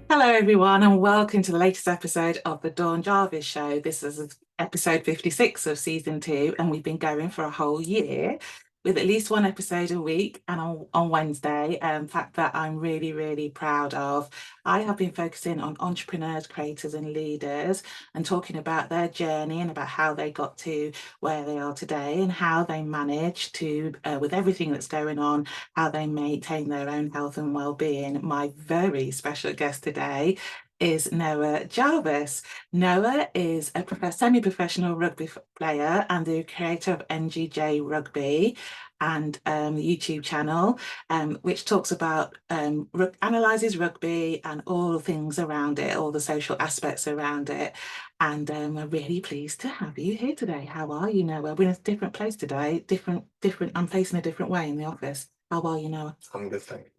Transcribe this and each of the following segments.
Hello, everyone, and welcome to the latest episode of the Dawn Jarvis Show. This is episode 56 of season 2, and we've been going for a whole year with at least one episode a week and on Wednesday. Fact that I'm really, really proud of. I have been focusing on entrepreneurs, creators, and leaders and talking about their journey and about how they got to where they are today and how they managed to, with everything that's going on, how they maintain their own health and well-being. My very special guest today is Noah Jarvis. Noah is a semi-professional rugby player and the creator of NGJ Rugby and the YouTube channel, which talks about analyses rugby and all things around it, all the social aspects around it. And we're really pleased to have you here today. How are you, Noah? We're in a different place today, different. I'm facing a different way in the office. How are you, Noah? I'm good, thank you.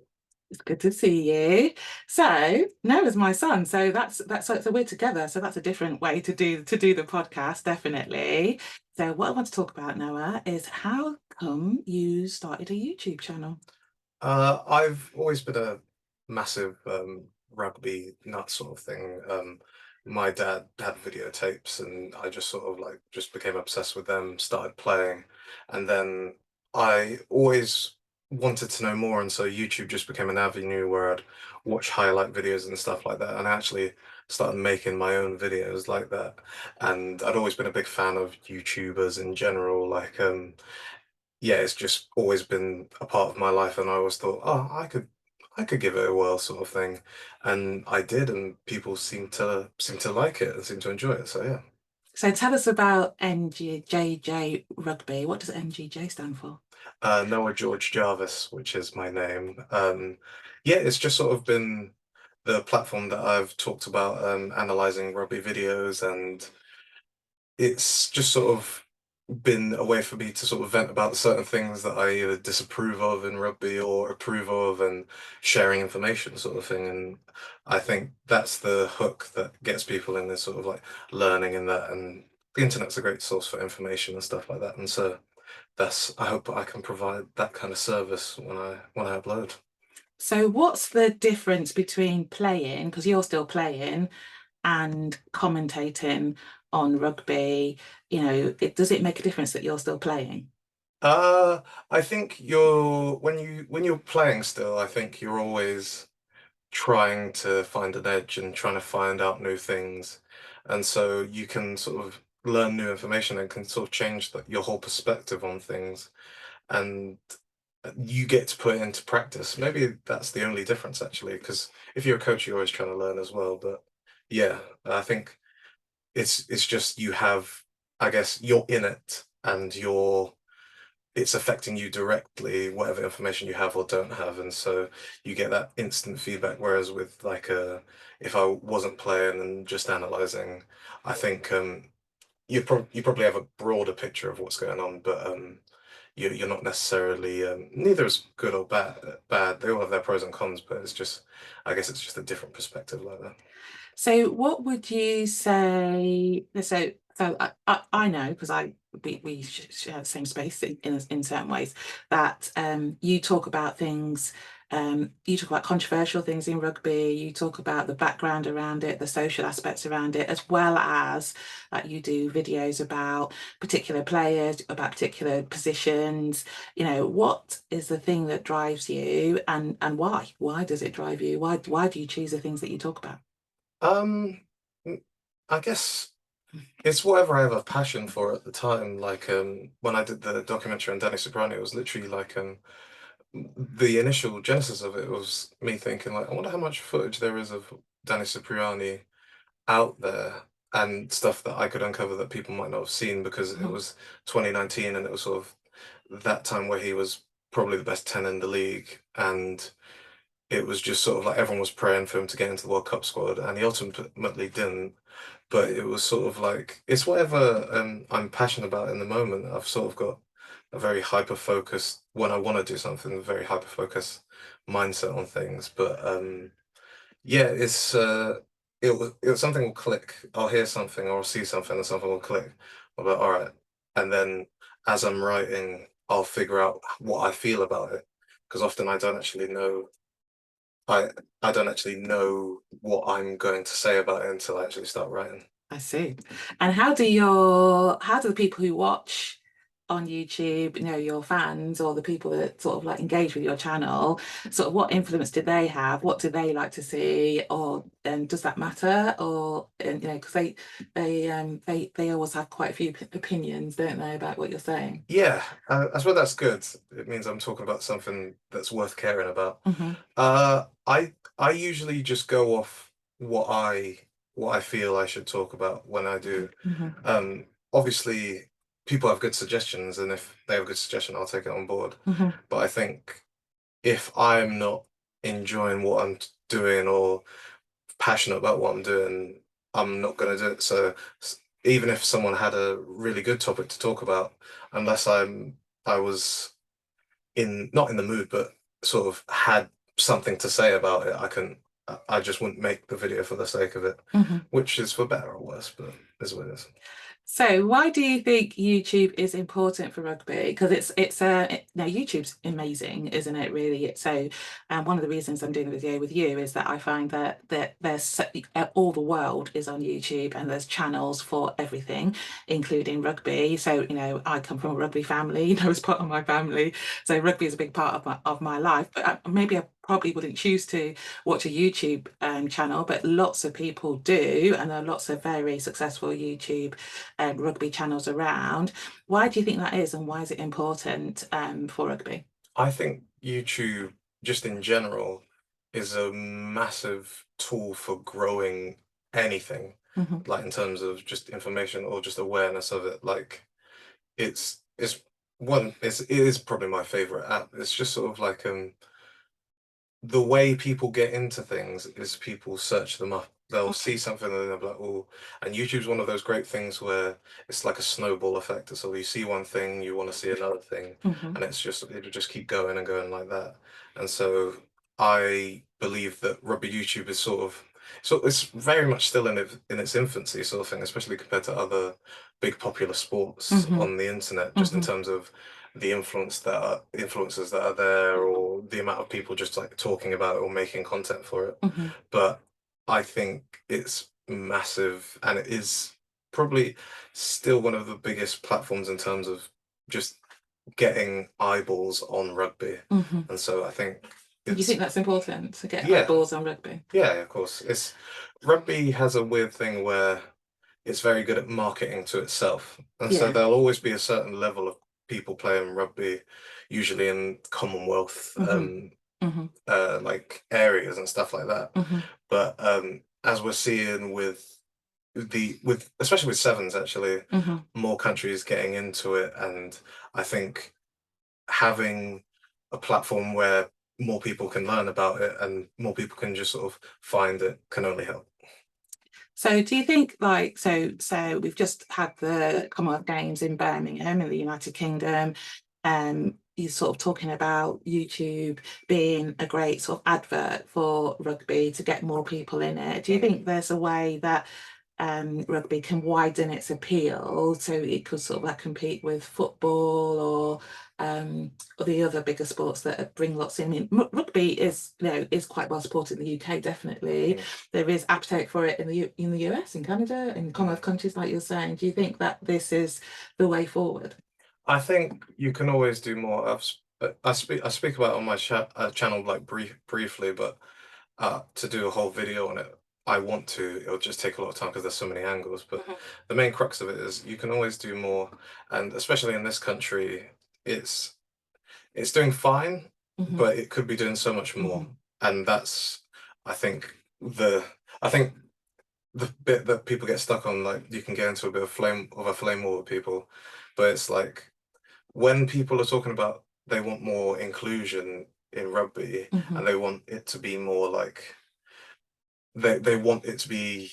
It's good to see you. So Noah's my son, so so we're together. So that's a different way to do the podcast, definitely. So what I want to talk about, Noah, is how come you started a YouTube channel? I've always been a massive rugby nut sort of thing. My dad had videotapes, and I just sort of like just became obsessed with them, started playing, and then I always wanted to know more, and so YouTube just became an avenue where I'd watch highlight videos and stuff like that, and I actually started making my own videos like that. And I'd always been a big fan of YouTubers in general, like yeah, it's just always been a part of my life, and I always thought, oh, I could give it a whirl, sort of thing, and I did, and people seem to like it and seem to enjoy it. So yeah, So tell us about NGJ Rugby. What does NGJ stand for? Noah George Jarvis, which is my name. Yeah, it's just sort of been the platform that I've talked about analyzing rugby videos, and it's just sort of been a way for me to sort of vent about certain things that I either disapprove of in rugby or approve of, and sharing information sort of thing. And I think that's the hook that gets people in this sort of like learning and that. And the internet's a great source for information and stuff like that. And so I hope I can provide that kind of service when I upload. So what's the difference between playing, because you're still playing, and commentating on rugby? Does it make a difference that you're still playing? Uh, I think when you're playing still, I think you're always trying to find an edge and trying to find out new things. And so you can sort of learn new information and can sort of change your whole perspective on things. And you get to put it into practice. Maybe that's the only difference, actually, because if you're a coach, you're always trying to learn as well. But yeah, I think it's just you have, I guess, you're in it, and it's affecting you directly, whatever information you have or don't have, and so you get that instant feedback. Whereas with like if I wasn't playing and just analyzing, I think you probably have a broader picture of what's going on, but you're not necessarily neither is good or bad. They all have their pros and cons, but it's just, I guess it's just a different perspective like that. So what would you say? So I know, because we share the same space in certain ways, that you talk about things. You talk about controversial things in rugby. You talk about the background around it, the social aspects around it, as well as you do videos about particular players, about particular positions. What is the thing that drives you, and why? Why does it drive you? Why do you choose the things that you talk about? Um, I guess it's whatever I have a passion for at the time. Like when I did the documentary on Danny Soprani, it was literally like the initial genesis of it was me thinking like, I wonder how much footage there is of Danny Cipriani out there, and stuff that I could uncover that people might not have seen, because it was 2019, and it was sort of that time where he was probably the best 10 in the league, and it was just sort of like everyone was praying for him to get into the World Cup squad, and he ultimately didn't. But it was sort of like it's whatever I'm passionate about in the moment. I've sort of got a very hyper focused when I want to do something, a very hyper focused mindset on things. But yeah, something will click. I'll hear something or I'll see something, and something will click. I'm like, all right, and then as I'm writing, I'll figure out what I feel about it. because often I don't actually know. I don't actually know what I'm going to say about it until I actually start writing. I see. And how do the people who watch on YouTube, your fans or the people that sort of like engage with your channel, sort of what influence do they have? What do they like to see? Or does that matter? Or because they always have quite a few opinions, don't they, about what you're saying? Yeah, I suppose that's good. It means I'm talking about something that's worth caring about. Hmm. I usually just go off what I feel I should talk about when I do. Hmm. Obviously, people have good suggestions, and if they have a good suggestion, I'll take it on board. Hmm. But I think if I'm not enjoying what I'm doing or passionate about what I'm doing, I'm not going to do it. So even if someone had a really good topic to talk about, unless I was in not in the mood, but sort of had something to say about it, I just wouldn't make the video for the sake of it, Hmm. which is for better or worse, but is what it is. So why do you think YouTube is important for rugby? Because YouTube's amazing, isn't it? Really. So, one of the reasons I'm doing a video with you is that I find that all the world is on YouTube and there's channels for everything, including rugby. So I come from a rugby family, as part of my family. So rugby is a big part of my life. But maybe I probably wouldn't choose to watch a YouTube channel, but lots of people do, and there are lots of very successful YouTube rugby channels around. Why do you think that is, and why is it important for rugby? I think YouTube, just in general, is a massive tool for growing anything, Hmm. like in terms of just information or just awareness of it. Like it's it is probably my favorite app. It's just sort of like the way people get into things is people search them up. They'll see something and they'll be like, oh, and YouTube's one of those great things where it's like a snowball effect. So you see one thing, you want to see another thing, Hmm. and it'll just keep going and going like that. And so I believe that Rugby YouTube is so it's very much still in its infancy sort of thing, especially compared to other big popular sports Hmm. on the internet, just in Hmm. terms of the influencers that are there or the amount of people just like talking about it or making content for it. Hmm. But I think it's massive and it is probably still one of the biggest platforms in terms of just getting eyeballs on rugby. Hmm. And so I think You think it's that's important to get yeah, eyeballs on rugby? yeah, of course. It's rugby has a weird thing where it's very good at marketing to itself. And so Yeah. there'll always be a certain level of people playing rugby, usually in Commonwealth Hmm. Hmm. like areas and stuff like that. Hmm. But as we're seeing with especially with sevens actually, Hmm. more countries getting into it, and I think having a platform where more people can learn about it and more people can just sort of find it can only help. So do you think so we've just had the Commonwealth Games in Birmingham in the United Kingdom, you're sort of talking about YouTube being a great sort of advert for rugby to get more people in it. Do you Mm. think there's a way that rugby can widen its appeal so it could sort of like compete with football or the other bigger sports that bring lots in? I mean, rugby is quite well supported in the UK, definitely. Mm. There is appetite for it in the US, in Canada, in Commonwealth countries, like you're saying. Do you think that this is the way forward? I think you can always do more. I speak about it on my channel like briefly, but to do a whole video on it, I want to. It'll just take a lot of time because there's so many angles. But Mhm. the main crux of it is you can always do more, and especially in this country, it's it's doing fine, Mhm. but it could be doing so much more. Mhm. And that's, I think, I think the bit that people get stuck on, like you can get into a bit of a flame war with people, but it's like when people are talking about they want more inclusion in rugby Mhm. and they want it to be more like they want it to be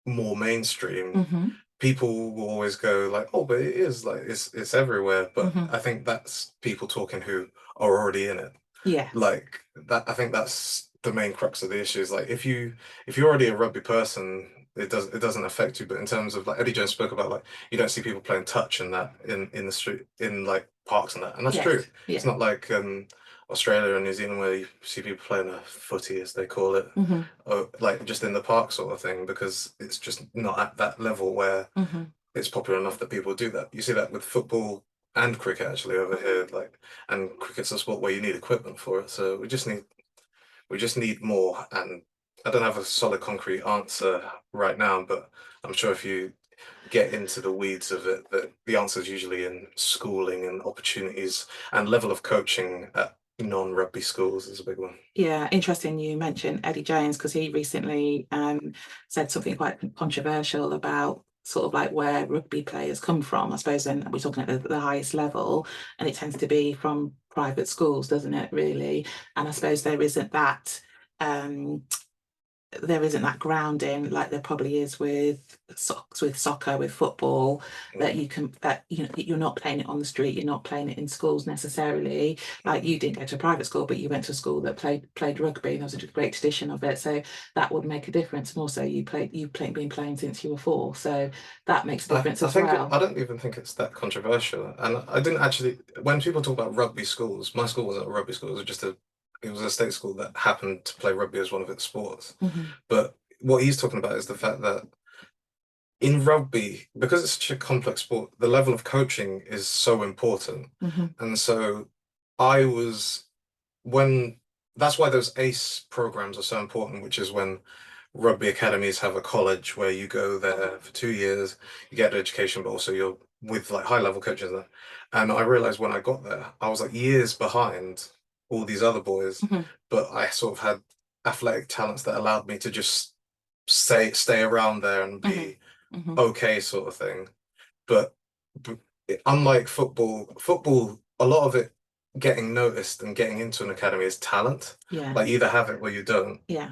more mainstream, Mhm. people will always go like, oh, but it is like it's everywhere. But Mhm. I think that's people talking who are already in it. Yes. Like that, I think that's the main crux of the issue is like if you're already a rugby person, it doesn't affect you. But in terms of like Eddie Jones spoke about, like you don't see people playing touch and that in the street in like parks and that, and that's true. Yes. It's Yeah. not like Australia and New Zealand, where you see people playing a footy, as they call it, Hmm. or like just in the park sort of thing, because it's just not at that level where Hmm. it's popular enough that people do that. You see that with football and cricket actually over here, like, and cricket's a sport where you need equipment for it. So we just need more. And I don't have a solid concrete answer right now, but I'm sure if you get into the weeds of it, that the answer is usually in schooling and opportunities and level of coaching at non-rugby schools is a big one. Yeah, interesting you mentioned Eddie Jones, because he recently said something quite controversial about sort of like where rugby players come from, I suppose, and we're talking at the highest level, and it tends to be from private schools, doesn't it, really? And I suppose um, there isn't that grounding like there probably is with soccer, with football, that you're not playing it on the street, you're not playing it in schools necessarily. Like, you didn't go to a private school, but you went to a school that played rugby, and there was a great tradition of it, so that would make a difference. And also been playing since you were 4, so that makes a difference I as think well. I don't even think it's that controversial. And I didn't actually, when people talk about rugby schools, my school wasn't a rugby school, it was a state school that happened to play rugby as one of its sports. Hmm. But what he's talking about is the fact that in rugby, because it's such a complex sport, the level of coaching is so important. Hmm. And so I was when that's why those ACE programs are so important, which is when rugby academies have a college where you go there for 2 years, you get education, but also you're with like high level coaches there. And I realized when I got there, I was like years behind all these other boys, Hmm. but I sort of had athletic talents that allowed me to just stay around there and Hmm. be Hmm. okay, sort of thing. But, but unlike football, a lot of it getting noticed and getting into an academy is talent. Yeah. Like you either have it or you don't. Yeah.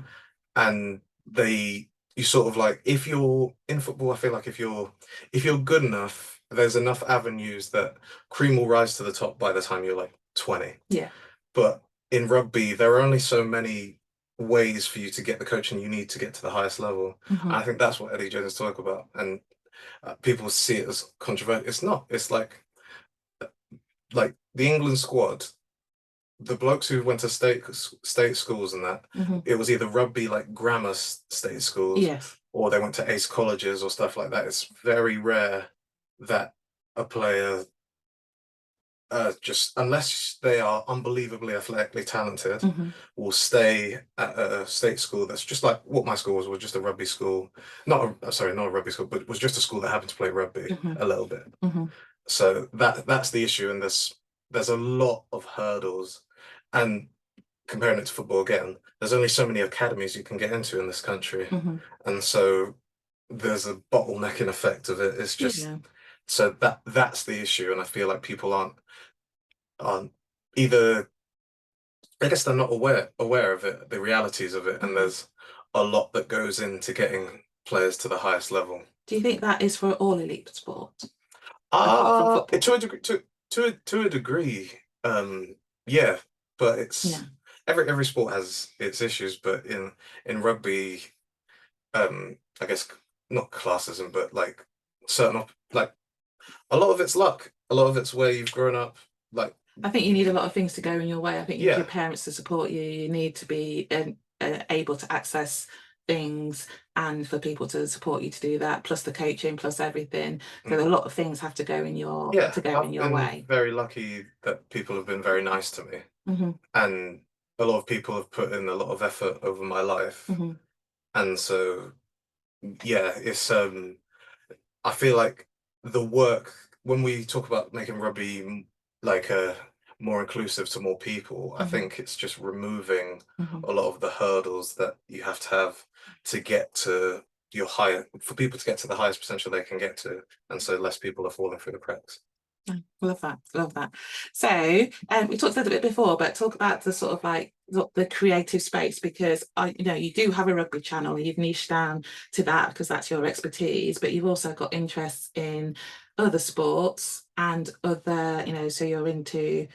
And you sort of like, if you're in football, I feel like if you're good enough, there's enough avenues that cream will rise to the top by the time you're like 20. Yeah. But in rugby, there are only so many ways for you to get the coaching you need to get to the highest level. Hmm. And I think that's what Eddie Jones talk about. And people see it as controversial. It's not. It's like the England squad, the blokes who went to state schools and that, Hmm. it was either rugby like grammar state schools, Yes. or they went to ace colleges or stuff like that. It's very rare that a player just unless they are unbelievably athletically talented, Hmm. will stay at a state school that's just like what my school was just a rugby school. Not a rugby school, but was just a school that happened to play rugby Hmm. a little bit. Hmm. So that's the issue, and there's a lot of hurdles. And comparing it to football again, there's only so many academies you can get into in this country, Hmm. and so there's a bottlenecking effect of it. It's just Yeah. so that's the issue, and I feel like people aren't either. I guess they're not aware of it, the realities of it, and Mhm. there's a lot that goes into getting players to the highest level. Do you think that is for all elite sports, apart from football? To a degree, to a degree, yeah, but Yeah. it's every sport has its issues, but in rugby, I guess not classism, but like like a lot of it's luck, a lot of it's where you've grown up, like I think you need a lot of things to go in your way. I think you need yeah, your parents to support you. You need to be able to access things, and for people to support you to do that, plus the coaching, plus everything. So a mm, lot of things have to go yeah. in I've your been way. very lucky that people have been very nice to me, Hmm. and a lot of people have put in a lot of effort over my life, Hmm. and so yeah, I feel like the work when we talk about making rugby like more inclusive to more people, I Hmm. think it's just removing Hmm. a lot of the hurdles that you have to get to for people to get to the highest potential they can get to, and so less people are falling through the cracks. Love that, love that. So we talked a little bit before, but talk about the sort of like the creative space, because you do have a rugby channel, you've niched down to that because that's your expertise, but you've also got interests in other sports and other, so you're into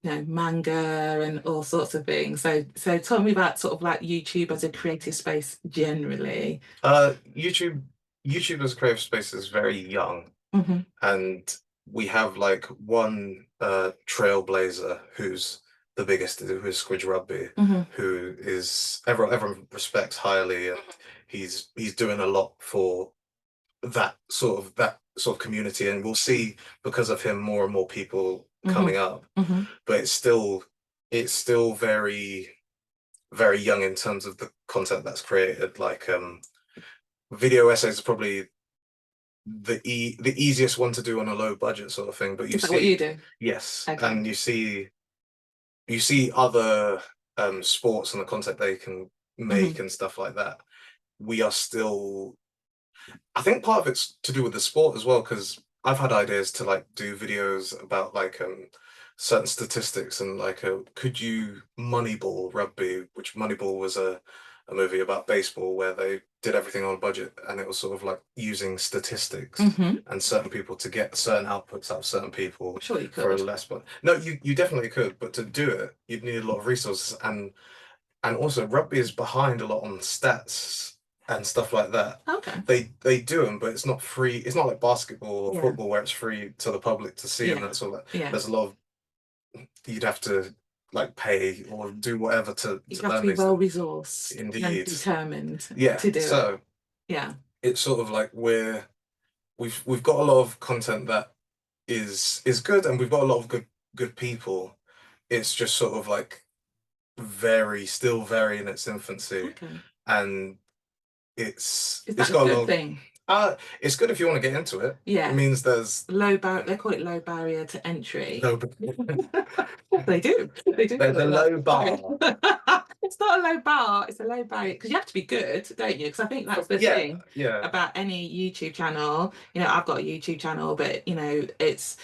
manga and all sorts of things. So tell me about sort of like YouTube as a creative space generally. Uh, YouTube, YouTube as a creative space is very young, Hmm. and we have like one trailblazer who's the biggest, who is Squidge Rugby, Mm-hmm. who is everyone respects highly, and he's doing a lot for that sort of community, and we'll see because of him more and more people coming up. But it's still very very young in terms of the content that's created. Like video essays is probably the easiest one to do on a low budget sort of thing. But you Is that see, what you do? yes, Okay. and you see other sports and the content they can make and stuff like that. We are still, I think part of it's to do with the sport as well, because I've had ideas to like do videos about like certain statistics and like could you Moneyball Rugby, which Moneyball was a movie about baseball where they did everything on budget, and it was sort of like using statistics and certain people to get certain outputs out of certain people Sure you for a could. less. But no, you definitely could, but to do it you'd need a lot of resources, and also rugby is behind a lot on stats and stuff like that. Okay. They do them, but it's not free. It's not like basketball or Yeah. football where it's free to the public to see, and Yeah. that's all that. Yeah. There's a lot of, you'd have to like pay or do whatever to You have to learn be these well things. resourced and Indeed. determined Yeah. to do it. So Yeah. it's sort of like we've got a lot of content that is good, and we've got a lot of good people. It's just sort of like still very in its infancy, Okay. and Is it's that a got a good lot. thing? It's good if you want to get into it. Yeah. It means there's Low bar. They call it low barrier to entry. no. They do. They do. There's a low bar. It's not a low bar. It's a low barrier because you have to be good, don't you? Because I think that's the thing Yeah. about any YouTube channel. You know, I've got a YouTube channel, but you know, it's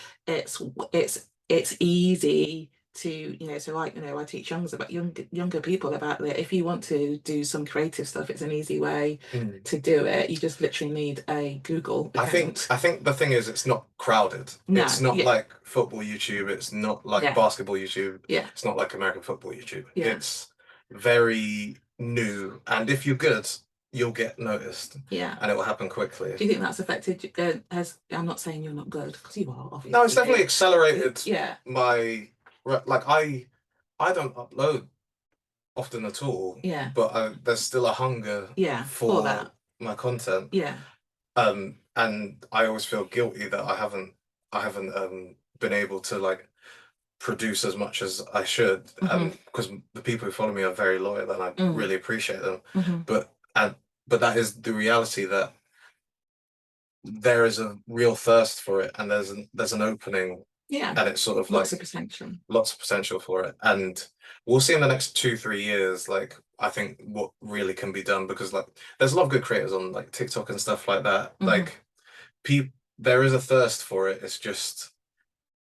easy to, you know, so like, you know, I teach younger people about that. If you want to do some creative stuff, it's an easy way to do it. You just literally need a Google account. I think the thing is, it's not crowded. No, it's not like football YouTube. It's not like basketball YouTube. Yeah. It's not like American football YouTube. Yeah. It's very new, and if you're good, you'll get noticed. Yeah. And it will happen quickly. Do you think that's affected? I'm not saying you're not good, because you are, obviously. No, it's definitely accelerated. Yeah. Like I don't upload often at all. Yeah. But there's still a hunger. Yeah. For that. My content. Yeah. And I always feel guilty that I haven't been able to like produce as much as I should, because the people who follow me are very loyal, and I really appreciate them. But that is the reality, that there is a real thirst for it, and there's an opening. Yeah. And it's sort of lots like lots of potential for it, and we'll see in the next 2-3 years. Like, I think what really can be done, because like there's a lot of good creators on like TikTok and stuff like that. Like, there is a thirst for it. It's just,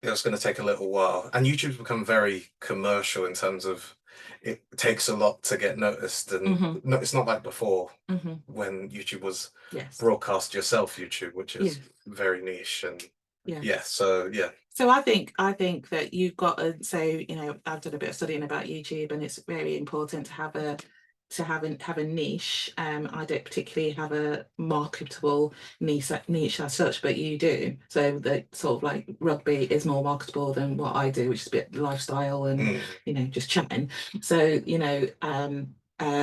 it's going to take a little while, and YouTube's become very commercial in terms of it takes a lot to get noticed, and no, it's not like before when YouTube was broadcast yourself YouTube, which is very niche, and so I think that you've got you know, I've done a bit of studying about YouTube, and it's very important to have a niche. I don't particularly have a marketable niche as such, but you do. So that sort of like rugby is more marketable than what I do, which is a bit lifestyle and you know, just chatting. So you know,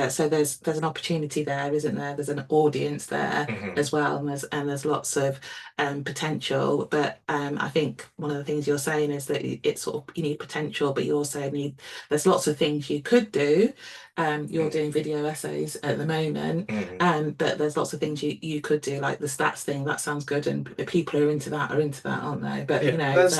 so there's an opportunity there, isn't there? There's an audience there as well, and there's lots of potential. But I think one of the things you're saying is that it's sort of, you need potential, but you also need, there's lots of things you could do. You're doing video essays at the moment, but there's lots of things you could do, like the stats thing. That sounds good, and people who are into that, aren't they? But you know, there's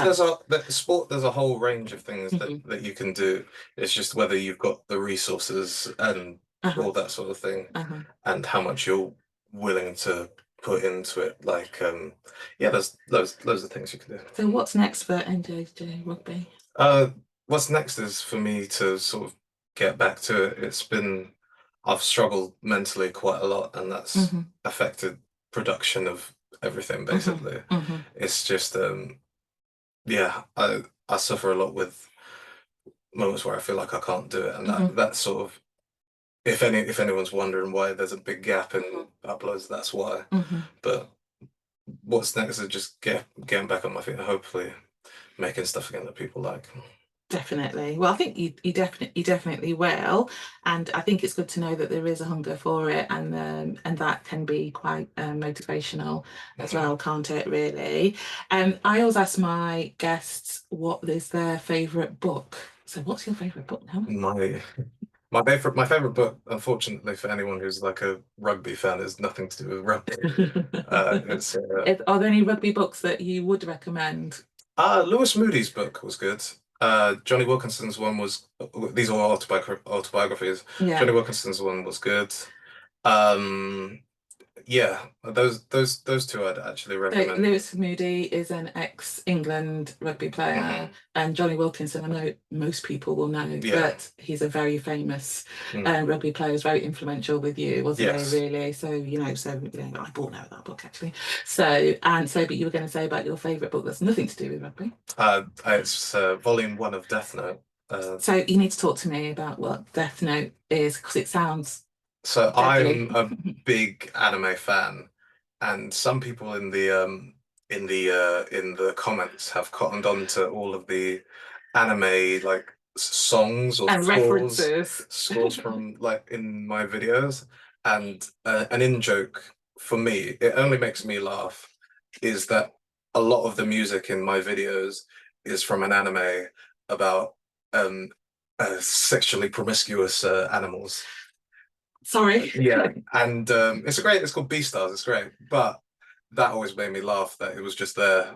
a whole range of things that you can do. It's just whether you've got the resources and all that sort of thing, and how much you're willing to put into it. Like, there's loads of things you can do. So what's next for NGJ Rugby? What's next is for me to sort of get back to it. I've struggled mentally quite a lot, and that's affected production of everything basically. It's just I suffer a lot with moments where I feel like I can't do it, and that's sort of, if anyone's wondering why there's a big gap in uploads, that's why. But what's next is just getting back on my feet and hopefully making stuff again that people like. Definitely. Well, I think you definitely will, and I think it's good to know that there is a hunger for it, and that can be quite motivational as well, can't it? Really. I always ask my guests what is their favourite book. So, what's your favourite book now? My favorite book, unfortunately, for anyone who's like a rugby fan, is nothing to do with rugby. It's Are there any rugby books that you would recommend? Lewis Moody's book was good. Johnny Wilkinson's one was. These are all autobiographies. Yeah. Johnny Wilkinson's one was good. Um, yeah, those two I'd actually So recommend. Lewis Moody is an ex-England rugby player, and Johnny Wilkinson, I know most people will know, Yeah. but he's a very famous rugby player, was very influential with you, wasn't Yes. he, really? So, I bought out that book, actually. But you were going to say about your favourite book that's nothing to do with rugby. It's Volume 1 of Death Note. So you need to talk to me about what Death Note is, because it sounds So deadly. I'm a big anime fan, and some people in the comments have cottoned on to all of the anime like songs or And references. scores from like in my videos, and an in joke for me, it only makes me laugh, is that a lot of the music in my videos is from an anime about sexually promiscuous animals. Sorry. Yeah, and it's called Beastars. It's great, but that always made me laugh that it was just there.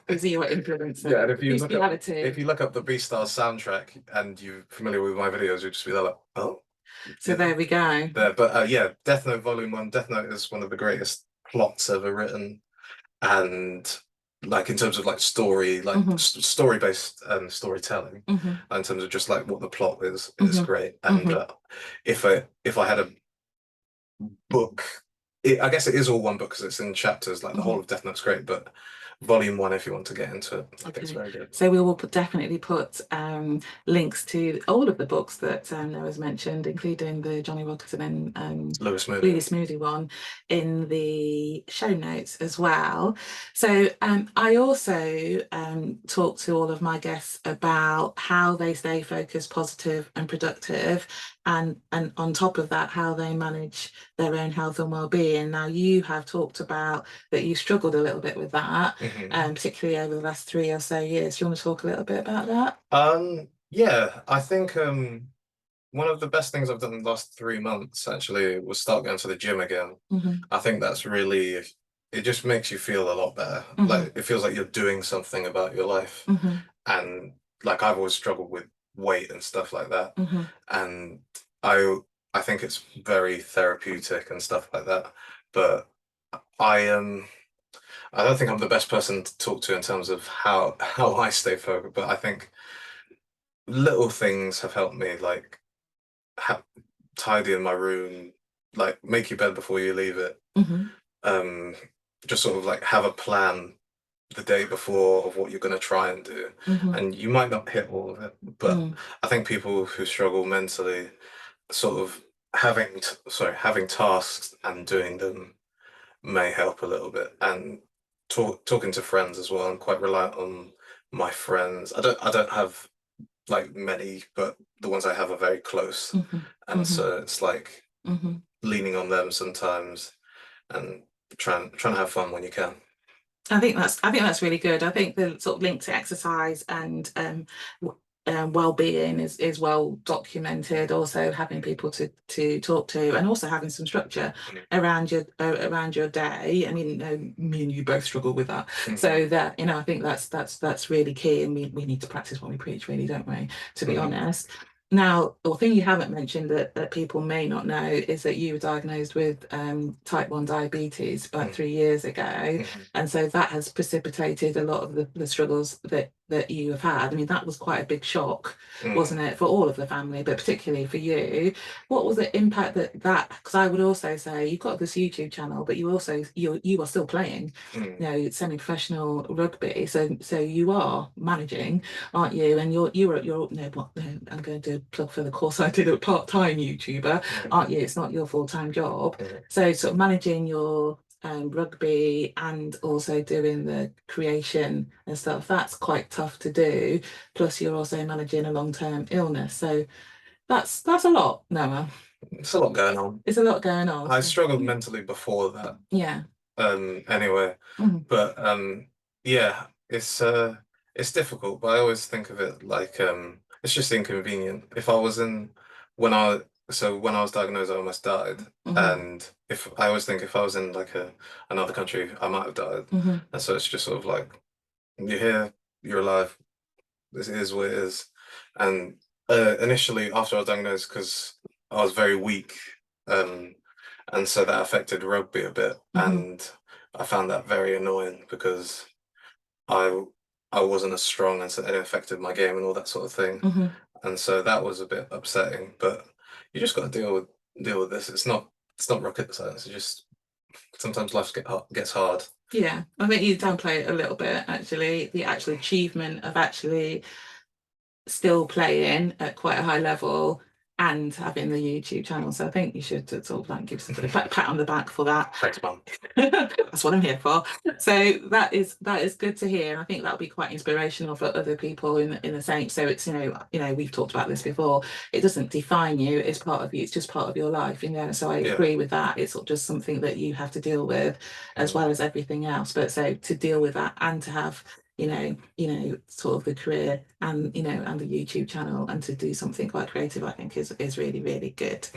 Is he your influencer? Yeah, and if you look up the Beastars soundtrack and you're familiar with my videos, you'll just be like, oh. So there we go. But yeah, Death Note Volume 1. Death Note is one of the greatest plots ever written, and like in terms of like story, like story-based storytelling, in terms of just like what the plot is great. And if I had a book, I guess it is all one book because it's in chapters. Like the whole of Death Note's great, but Volume 1, if you want to get into it, I think it's very good. So we will definitely put links to all of the books that Noah's mentioned, including the Johnny Wilkinson and Lewis Moody one, in the show notes as well. So I also talk to all of my guests about how they stay focused, positive and productive, and on top of that, how they manage their own health and well-being. Now, you have talked about that you struggled a little bit with that, particularly over the last 3 or so years. Do you want to talk a little bit about that? Yeah, I think one of the best things I've done in the last 3 months actually was start going to the gym again. I think that's really, it just makes you feel a lot better. Like it feels like you're doing something about your life. And like I've always struggled with weight and stuff like that. And I think it's very therapeutic and stuff like that. But I don't think I'm the best person to talk to in terms of how I stay focused, but I think little things have helped me, like tidy in my room, like make your bed before you leave it. Just sort of like have a plan the day before of what you're going to try and do. And you might not hit all of it, but I think people who struggle mentally, sort of having tasks and doing them may help a little bit. And talking to friends as well. I'm quite reliant on my friends. I don't have like many, but the ones I have are very close. And so it's like leaning on them sometimes and trying to have fun when you can. I think that's really good. I think the sort of link to exercise and well-being is well documented. Also having people to talk to, and also having some structure around your day. I mean, me and you both struggle with that. So that, I think that's really key, and we need to practice what we preach, really, don't we? To be honest. Now, the thing you haven't mentioned that people may not know is that you were diagnosed with type 1 diabetes about 3 years ago. And so that has precipitated a lot of the struggles that you have had. I mean, that was quite a big shock, wasn't it, for all of the family, but particularly for you. What was the impact that, because I would also say you've got this YouTube channel, but you are still playing, semi-professional rugby. So you are managing, aren't you? And I'm going to plug for the course I did, a part-time YouTuber, aren't you? It's not your full-time job. So sort of managing your rugby and also doing the creation and stuff, that's quite tough to do. Plus you're also managing a long-term illness. So that's a lot, Noah. It's a lot going on. It's a lot going on. I struggled mentally before that. Yeah. Anyway, but yeah, it's difficult, but I always think of it like it's just inconvenient. If I was in when I when I was diagnosed, I almost died, and if I always think if I was in like another country, I might have died, and so it's just sort of like you're here, you're alive, this is what it is, and initially after I was diagnosed, because I was very weak, and so that affected rugby a bit, and I found that very annoying because I I wasn't as strong, and so it affected my game and all that sort of thing. And so that was a bit upsetting. But you just got to deal with this. It's not rocket science. It's just sometimes life gets hard. Yeah, I think you downplay it a little bit, actually. The actual achievement of actually still playing at quite a high level and having the YouTube channel. So I think you should sort of like give a pat on the back for that. Thanks, Mum. That's what I'm here for. So that is good to hear. And I think that'll be quite inspirational for other people in the same. So it's, you know, we've talked about this before. It doesn't define you, it's part of you, it's just part of your life, you know. So I agree with that. It's just something that you have to deal with as well as everything else. But so to deal with that and to have you know, sort of the career and, you know, and the YouTube channel and to do something quite creative, I think is really, really good.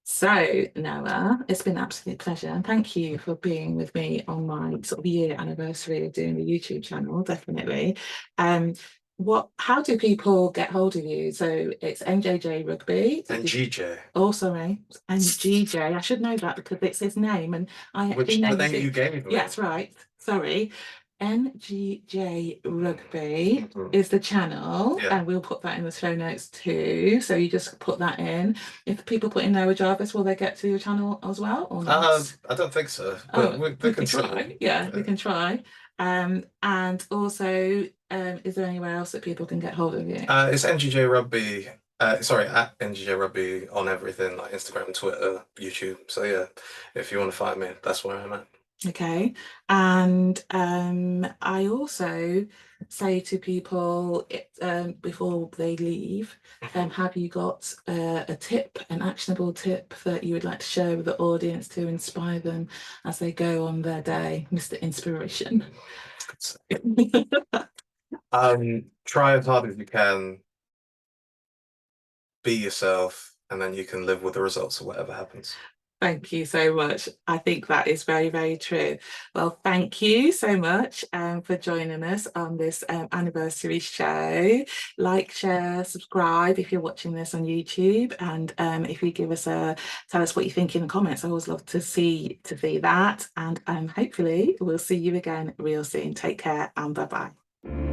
So Noah, it's been an absolute pleasure and thank you for being with me on my sort of year anniversary of doing the YouTube channel, definitely. How do people get hold of you? So it's NJJ Rugby. NGJ. Oh, sorry, NGJ. I should know that because it's his name, and Which the name you gave me. Yeah, that's right. Sorry. NGJ Rugby is the channel, and we'll put that in the show notes too. So you just put that in. If people put in Noah Jarvis, will they get to your channel as well or not? I don't think so. But we can try. Yeah, we can try. And also, is there anywhere else that people can get hold of you? It's NGJ Rugby. Sorry, at NGJ Rugby on everything like Instagram, Twitter, YouTube. So yeah, if you want to find me, that's where I'm at. Okay, and I also say to people before they leave, have you got a tip, an actionable tip that you would like to share with the audience to inspire them as they go on their day, Mr. Inspiration? Try as hard as you can, be yourself, and then you can live with the results of whatever happens. Thank you so much. I think that is very, very true. Well, thank you so much for joining us on this anniversary show. Like, share, subscribe if you're watching this on YouTube, and if you give us tell us what you think in the comments. I always love to see that, and hopefully we'll see you again real soon. Take care and bye-bye.